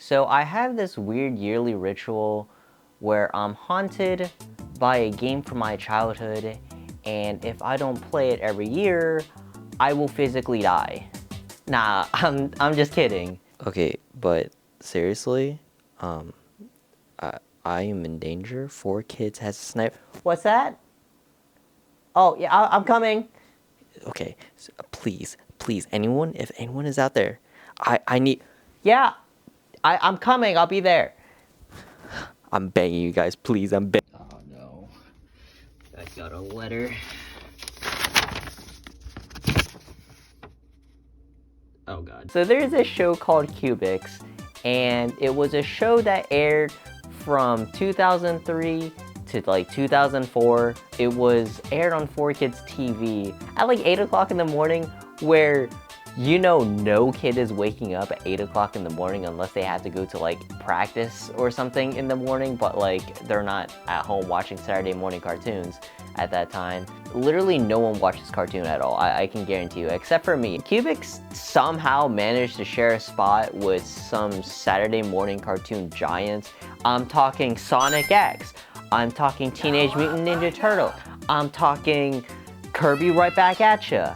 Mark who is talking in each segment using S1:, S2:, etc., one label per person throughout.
S1: So I have this weird yearly ritual where I'm haunted by a game from my childhood, and if I don't play it every year, I will physically die. Nah, I'm just kidding. Okay, but seriously, I am in danger. 4 kids has a sniper. What's that? Oh yeah, I'm coming. Okay, so please, anyone, if anyone is out there, I need. Yeah, I'm coming. I'll be there. I'm begging you guys, please. I'm begging. Oh no, I got a letter. Oh god. So there's a show called Cubics, and it was a show that aired from 2003 to like 2004. It was aired on 4Kids TV at like 8 o'clock in the morning, where no kid is waking up at 8 o'clock in the morning unless they have to go to like practice or something in the morning, but like they're not at home watching Saturday morning cartoons at that time. Literally no one watches cartoon at all, I can guarantee you, except for me. Cubics somehow managed to share a spot with some Saturday morning cartoon giants. I'm talking Sonic X, I'm talking Teenage Mutant Ninja Turtle, I'm talking Kirby Right Back at Ya.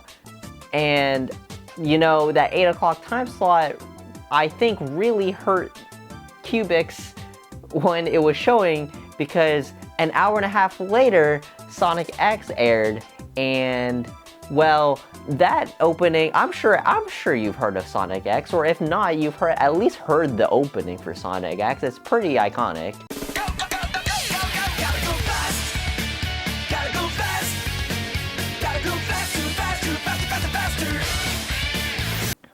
S1: And that 8 o'clock time slot, I think, really hurt Cubics when it was showing, because an hour and a half later, Sonic X aired, and well, that opening, I'm sure you've heard of Sonic X, or if not, you've at least heard the opening for Sonic X. It's pretty iconic.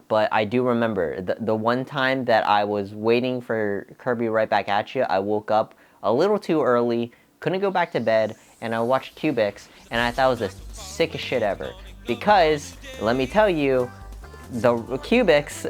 S1: But I do remember the one time that I was waiting for Kirby Right Back at Ya, I woke up a little too early, couldn't go back to bed, and I watched Cubics, and I thought it was the sickest shit ever. Because, let me tell you, the Cubics,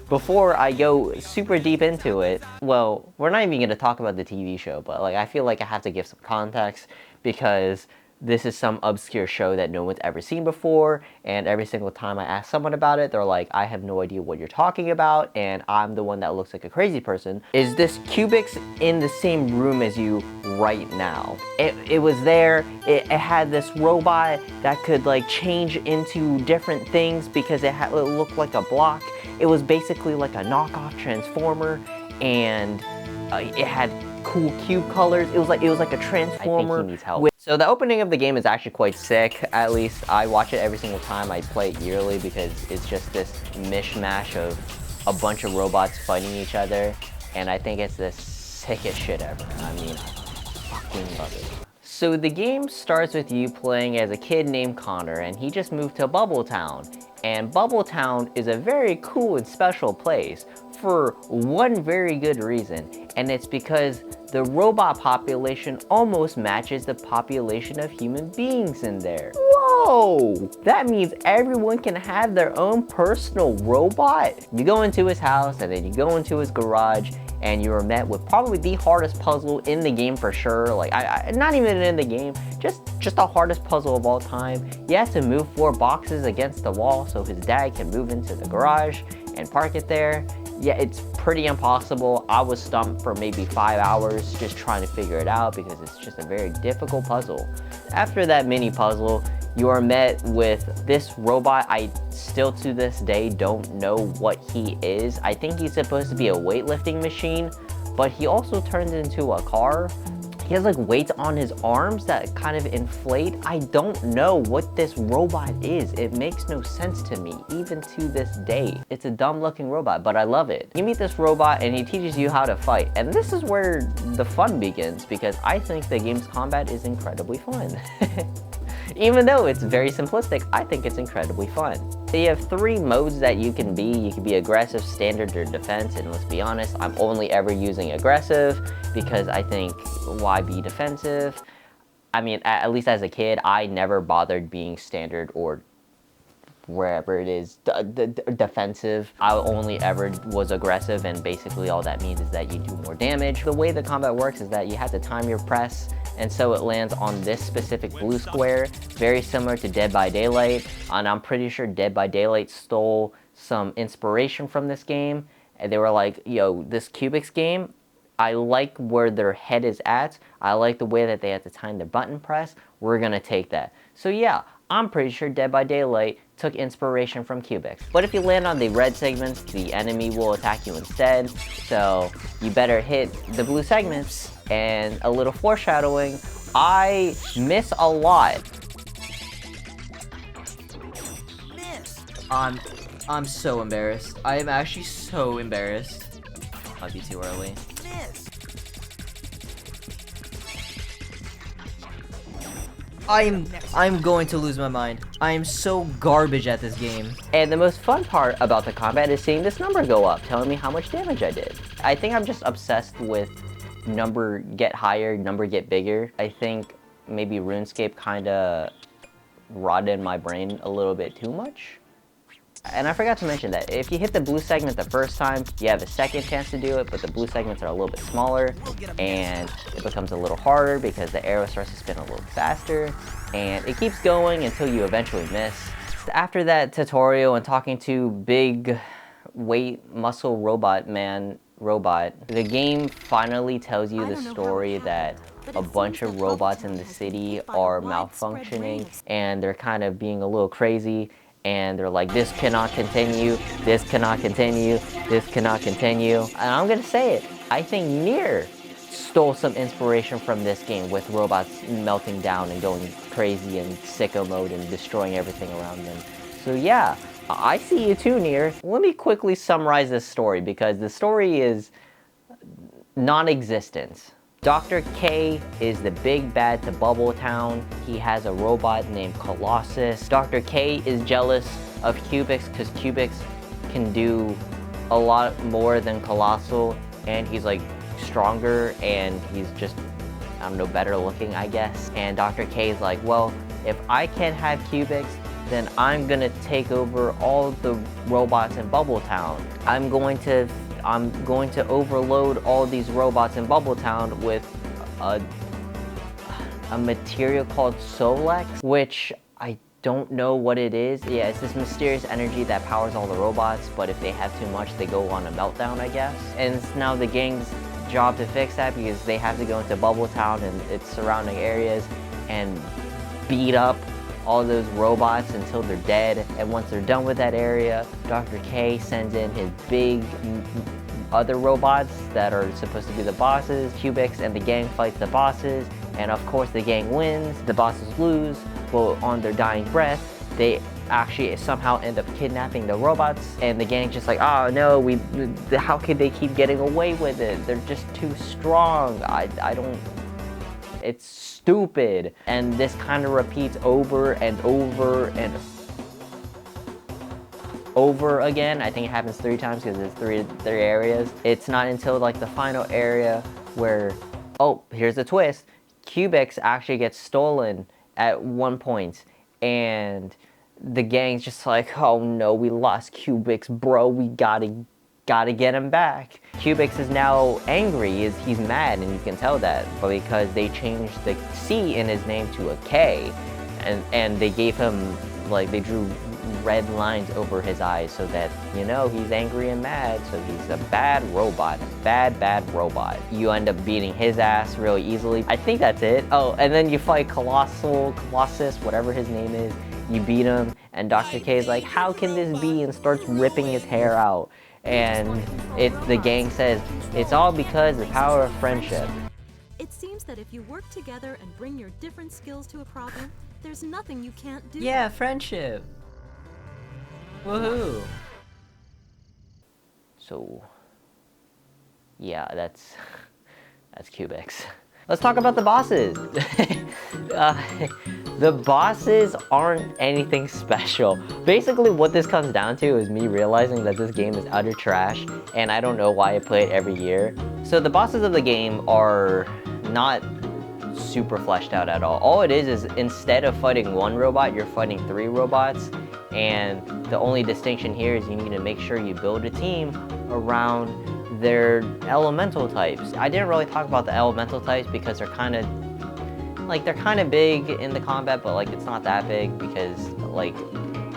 S1: before I go super deep into it, well, we're not even going to talk about the TV show, but like I feel like I have to give some context, because this is some obscure show that no one's ever seen before, and every single time I ask someone about it, they're like, I have no idea what you're talking about, and I'm the one that looks like a crazy person. Is this Cubics in the same room as you right now? It was there. It had this robot that could like change into different things because it looked like a block. It was basically like a knockoff Transformer, and it had cool cube colors. It was like a Transformer. I think he needs help. So the opening of the game is actually quite sick. At least I watch it every single time. I play it yearly because it's just this mishmash of a bunch of robots fighting each other, and I think it's the sickest shit ever. I mean, I fucking love it. So the game starts with you playing as a kid named Connor, and he just moved to Bubble Town. And Bubble Town is a very cool and special place for one very good reason, and it's because the robot population almost matches the population of human beings in there. Whoa! That means everyone can have their own personal robot? You go into his house, and then you go into his garage, and you are met with probably the hardest puzzle in the game for sure. Like, not even in the game, just the hardest puzzle of all time. He has to move 4 boxes against the wall so his dad can move into the garage and park it there. Yeah, it's pretty impossible. I was stumped for maybe 5 hours just trying to figure it out because it's just a very difficult puzzle. After that mini puzzle, you are met with this robot. I still to this day don't know what he is. I think he's supposed to be a weightlifting machine, but he also turns into a car. He has like weights on his arms that kind of inflate. I don't know what this robot is. It makes no sense to me, even to this day. It's a dumb looking robot, but I love it. You meet this robot and he teaches you how to fight. And this is where the fun begins, because I think the game's combat is incredibly fun. Even though it's very simplistic, I think it's incredibly fun. So you have 3 modes that you can be. You can be aggressive, standard, or defense, and let's be honest, I'm only ever using aggressive because I think, why be defensive? I mean, at least as a kid, I never bothered being standard or wherever it is defensive. I only ever was aggressive, and basically all that means is that you do more damage. The way the combat works is that you have to time your press, and so it lands on this specific blue square, very similar to Dead by Daylight, and I'm pretty sure Dead by Daylight stole some inspiration from this game, and they were like, yo, this Cubics game, I like where their head is at. I like the way that they had to time their button press. We're gonna take that. So yeah, I'm pretty sure Dead by Daylight took inspiration from Cubics. But if you land on the red segments, the enemy will attack you instead. So you better hit the blue segments. And a little foreshadowing, I miss a lot.
S2: I'm so embarrassed. I am actually so embarrassed. Might be too early. I'm going to lose my mind. I am so garbage at this game.
S1: And the most fun part about the combat is seeing this number go up, telling me how much damage I did. I think I'm just obsessed with number get higher, number get bigger. I think maybe RuneScape kinda rotted my brain a little bit too much. And I forgot to mention that if you hit the blue segment the first time, you have a second chance to do it, but the blue segments are a little bit smaller, and it becomes a little harder because the arrow starts to spin a little faster, and it keeps going until you eventually miss. After that tutorial and talking to big weight muscle robot, the game finally tells you the story that a bunch of robots in the city are malfunctioning, and they're kind of being a little crazy. And they're like, this cannot continue, this cannot continue, this cannot continue. And I'm gonna say it, I think Nier stole some inspiration from this game with robots melting down and going crazy and sicko mode and destroying everything around them. So yeah, I see you too, Nier. Let me quickly summarize this story because the story is non-existent. Dr. K is the big bad to Bubble Town. He has a robot named Colossus. Dr. K is jealous of Cubics because Cubics can do a lot more than Colossal, and he's like stronger and he's just, I don't know, better looking, I guess. And Dr. K is like, well, if I can't have Cubics, then I'm gonna take over all the robots in Bubble Town. I'm going to overload all these robots in Bubble Town with a material called Solex, which I don't know what it is. Yeah, it's this mysterious energy that powers all the robots, but if they have too much, they go on a meltdown, I guess. And it's now the gang's job to fix that because they have to go into Bubble Town and its surrounding areas and beat up all those robots until they're dead. And once they're done with that area, Dr. K sends in his big other robots that are supposed to be the bosses. Cubics and the gang fight the bosses, and of course the gang wins, the bosses lose, but on their dying breath, they actually somehow end up kidnapping the robots, and the gang's just like, oh no, how could they keep getting away with it? They're just too strong. I don't, it's stupid. And this kind of repeats over and over and over again. I think it happens 3 times because there's three areas. It's not until like the final area where, oh, here's the twist. Cubics actually gets stolen at one point, and the gang's just like, oh no, we lost Cubics, bro. We gotta get him back. Cubics is now angry, he's mad, and you can tell that, but because they changed the C in his name to a K, and they gave him, like, they drew red lines over his eyes so that, you know, he's angry and mad, so he's a bad robot, bad robot. You end up beating his ass really easily. I think that's it. Oh, and then you fight Colossus, whatever his name is, you beat him, and Dr. K is like, how can this be, and starts ripping his hair out. And the gang says, it's all because the power of friendship.
S3: It seems that if you work together and bring your different skills to a problem, there's nothing you can't do.
S2: Yeah, friendship. Woohoo.
S1: So, yeah, that's Cubics. Let's talk about the bosses. The bosses aren't anything special. Basically, what this comes down to is me realizing that this game is utter trash, and I don't know why I play it every year. So the bosses of the game are not super fleshed out at all. All it is instead of fighting one robot, you're fighting 3 robots, and the only distinction here is you need to make sure you build a team around their elemental types. I didn't really talk about the elemental types because they're kind of big in the combat, but like it's not that big because like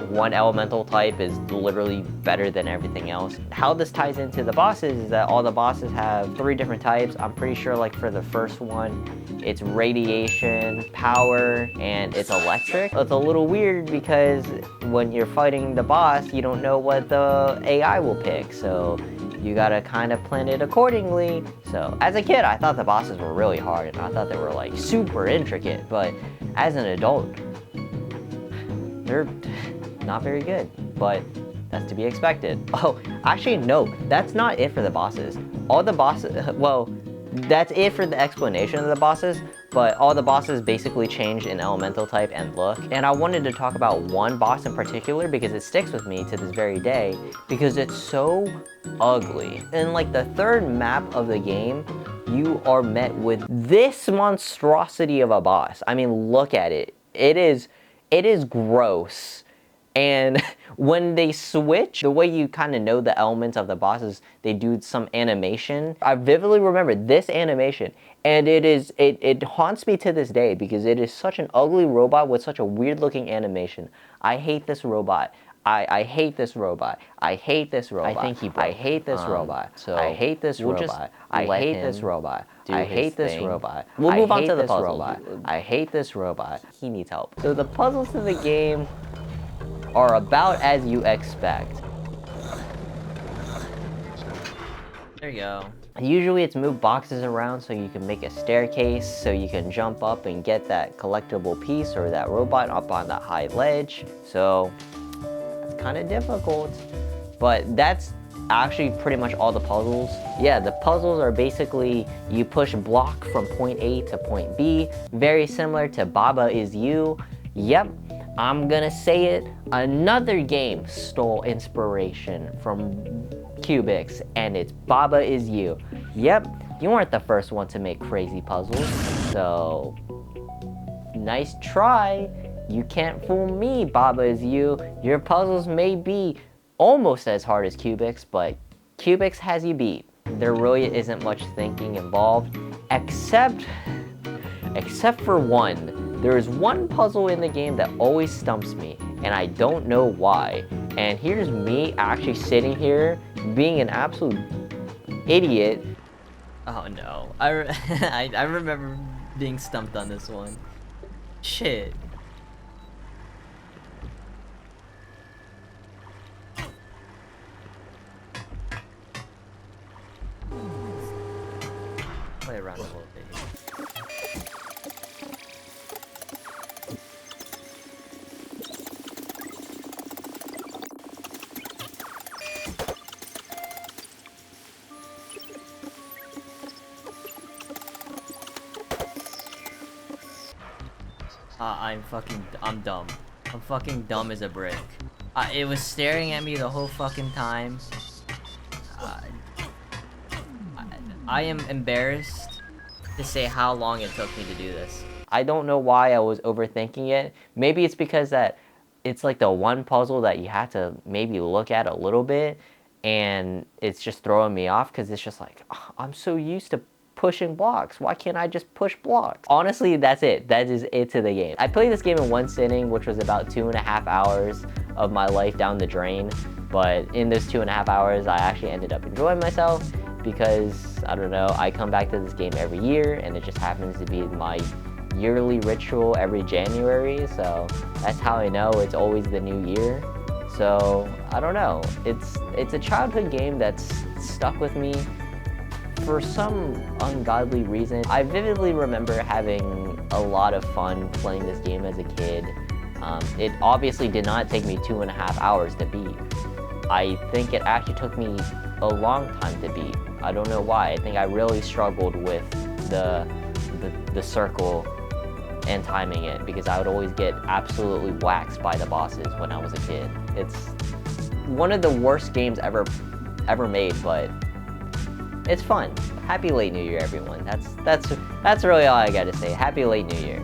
S1: one elemental type is literally better than everything else. How this ties into the bosses is that all the bosses have 3 different types. I'm pretty sure like for the first one, it's radiation, power, and it's electric. It's a little weird because when you're fighting the boss, you don't know what the AI will pick. So you gotta kind of plan it accordingly. So as a kid, I thought the bosses were really hard and I thought they were like super intricate, but as an adult, they're not very good, but that's to be expected. Oh, actually no, that's not it for the bosses. All the bosses, well, that's it for the explanation of the bosses, but all the bosses basically change in elemental type and look. And I wanted to talk about one boss in particular because it sticks with me to this very day because it's so ugly. In like the 3rd map of the game, you are met with this monstrosity of a boss. I mean, look at it. It is gross. And when they switch, the way you kind of know the elements of the bosses, they do some animation. I vividly remember this animation, and it haunts me to this day because it is such an ugly robot with such a weird looking animation. I hate this robot. I hate this robot. I hate this robot.
S2: I think he broke.
S1: I hate this robot.
S2: So
S1: I hate this
S2: we'll
S1: robot.
S2: just
S1: I
S2: let
S1: hate
S2: him
S1: this robot.
S2: do
S1: I
S2: his
S1: hate this
S2: thing.
S1: robot.
S2: We'll move
S1: I
S2: on to
S1: hate
S2: the
S1: this
S2: puzzle.
S1: robot. I hate this robot. He needs help. So the puzzles to the game are about as you expect.
S2: There you go.
S1: Usually it's move boxes around so you can make a staircase so you can jump up and get that collectible piece or that robot up on that high ledge. So it's kind of difficult, but that's actually pretty much all the puzzles. Yeah, the puzzles are basically you push block from point A to point B, very similar to Baba Is You. Yep, I'm gonna say it, another game stole inspiration from Cubics, and it's Baba Is You. Yep, you weren't the first one to make crazy puzzles, so nice try. You can't fool me, Baba Is You. Your puzzles may be almost as hard as Cubics, but Cubics has you beat. There really isn't much thinking involved, except for one. There is one puzzle in the game that always stumps me, and I don't know why. And here's me actually sitting here being an absolute idiot.
S2: Oh no. I remember being stumped on this one. Shit. Play around a little bit here. I'm dumb. I'm fucking dumb as a brick. It was staring at me the whole fucking time. I am embarrassed to say how long it took me to do this.
S1: I don't know why I was overthinking it. Maybe it's because that it's like the one puzzle that you have to maybe look at a little bit, and it's just throwing me off because it's just like, oh, I'm so used to pushing blocks. Why can't I just push blocks? Honestly, that's it. That is it to the game. I played this game in one sitting, which was about 2.5 hours of my life down the drain. But in those 2.5 hours, I actually ended up enjoying myself because, I don't know, I come back to this game every year and it just happens to be my yearly ritual every January. So that's how I know it's always the new year. So I don't know. It's a childhood game that's stuck with me for some ungodly reason. I vividly remember having a lot of fun playing this game as a kid. It obviously did not take me 2.5 hours to beat. I think it actually took me a long time to beat. I don't know why. I think I really struggled with the circle and timing it because I would always get absolutely waxed by the bosses when I was a kid. It's one of the worst games ever made, but it's fun. Happy late New Year, everyone. That's really all I gotta say. Happy late New Year.